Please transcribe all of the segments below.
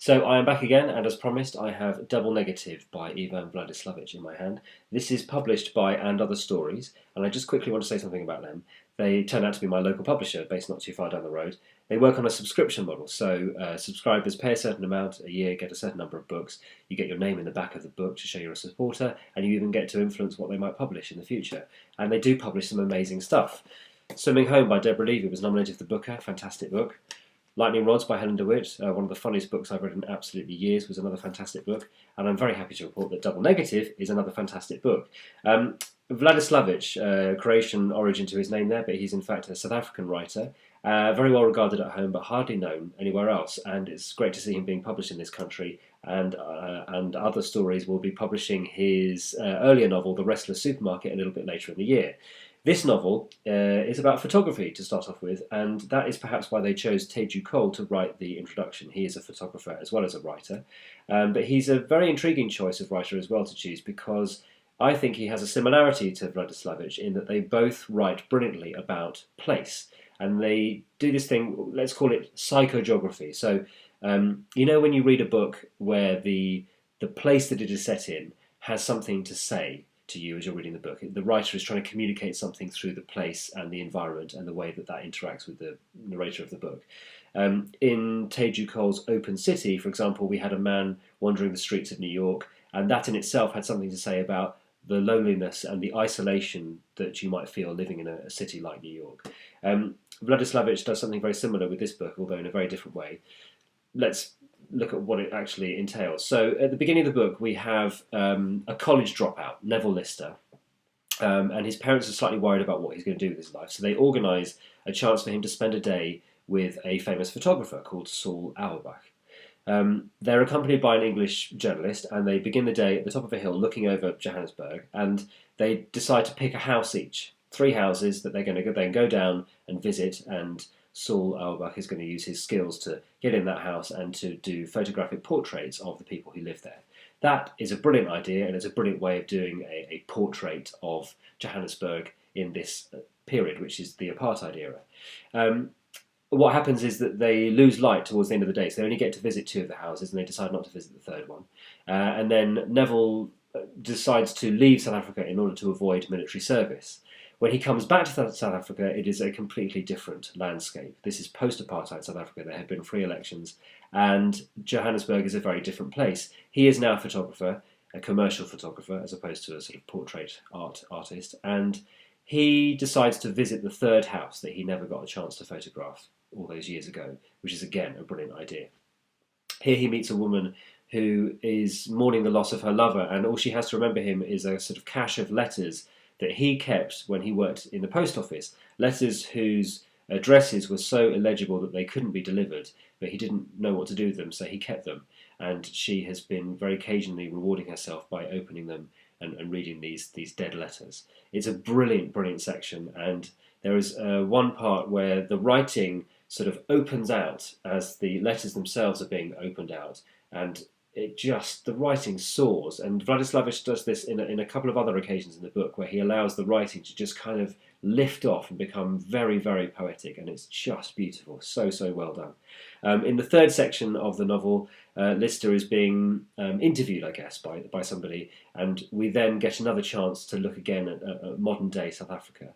So I am back again, and as promised, I have Double Negative by Ivan Vladislavic in my hand. This is published by And Other Stories, and I just quickly want to say something about them. They turn out to be my local publisher, based not too far down the road. They work on a subscription model, so subscribers pay a certain amount a year, get a certain number of books. You get your name in the back of the book to show you're a supporter, and you even get to influence what they might publish in the future. And they do publish some amazing stuff. Swimming Home by Deborah Levy was nominated for the Booker, fantastic book. Lightning Rods by Helen DeWitt, one of the funniest books I've read in absolutely years, was another fantastic book, and I'm very happy to report that Double Negative is another fantastic book. Vladislavic, Croatian origin to his name there, but he's in fact a South African writer, very well regarded at home but hardly known anywhere else, and it's great to see him being published in this country, and Other Stories will be publishing his earlier novel, The Restless Supermarket, a little bit later in the year. This novel is about photography to start off with, and that is perhaps why they chose Teju Cole to write the introduction. He is a photographer as well as a writer, but he's a very intriguing choice of writer as well to choose, because I think he has a similarity to Vladislavic in that they both write brilliantly about place, and they do this thing, let's call it psychogeography. So you know when you read a book where the place that it is set in has something to say to you as you're reading the book. The writer is trying to communicate something through the place and the environment and the way that that interacts with the narrator of the book. In Teju Cole's Open City, for example, we had a man wandering the streets of New York, and that in itself had something to say about the loneliness and the isolation that you might feel living in a city like New York. Vladislavic does something very similar with this book, although in a very different way. Let's look at what it actually entails. So at the beginning of the book, we have a college dropout, Neville Lister, and his parents are slightly worried about what he's going to do with his life. So they organise a chance for him to spend a day with a famous photographer called Saul Auerbach. They're accompanied by an English journalist, and they begin the day at the top of a hill looking over Johannesburg, and they decide to pick a house each. 3 houses that they're going to then go down and visit, and Saul Auerbach is going to use his skills to get in that house and to do photographic portraits of the people who live there. That is a brilliant idea, and it's a brilliant way of doing a portrait of Johannesburg in this period, which is the apartheid era. What happens is that they lose light towards the end of the day, so they only get to visit 2 of the houses, and they decide not to visit the 3rd one. And then Neville decides to leave South Africa in order to avoid military service. When he comes back to South Africa, it is a completely different landscape. This is post-apartheid South Africa. There have been free elections, and Johannesburg is a very different place. He is now a photographer, a commercial photographer, as opposed to a sort of portrait artist, and he decides to visit the 3rd house that he never got a chance to photograph all those years ago, which is, again, a brilliant idea. Here he meets a woman who is mourning the loss of her lover, and all she has to remember him is a sort of cache of letters that he kept when he worked in the post office, letters whose addresses were so illegible that they couldn't be delivered, but he didn't know what to do with them, so he kept them, and she has been very occasionally rewarding herself by opening them and reading these dead letters. It's a brilliant, brilliant section, and there is one part where the writing sort of opens out as the letters themselves are being opened out, and the writing soars, and Vladislavic does this in a couple of other occasions in the book where he allows the writing to just kind of lift off and become very, very poetic, and it's just beautiful, so well done. In the 3rd section of the novel, Lister is being interviewed, I guess, by somebody, and we then get another chance to look again at modern day South Africa.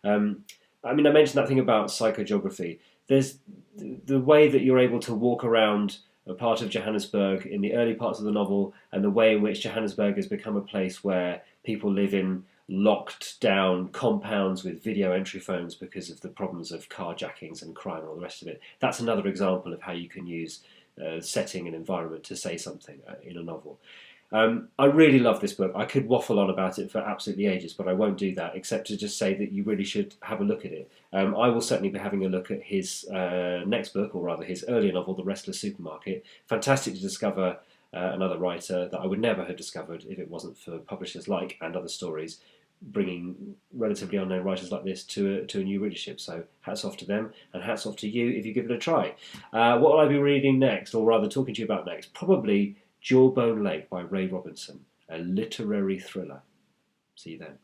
I mentioned that thing about psychogeography. There's the way that you're able to walk around a part of Johannesburg in the early parts of the novel, and the way in which Johannesburg has become a place where people live in locked down compounds with video entry phones because of the problems of carjackings and crime and all the rest of it. That's another example of how you can use setting and environment to say something in a novel. I really love this book. I could waffle on about it for absolutely ages, but I won't do that, except to just say that you really should have a look at it. I will certainly be having a look at his next book, or rather his earlier novel, The Restless Supermarket. Fantastic to discover another writer that I would never have discovered if it wasn't for publishers like And Other Stories bringing relatively unknown writers like this to a new readership. So hats off to them, and hats off to you if you give it a try. What will I be reading next, or rather talking to you about next? Probably Jawbone Lake by Ray Robinson, a literary thriller. See you then.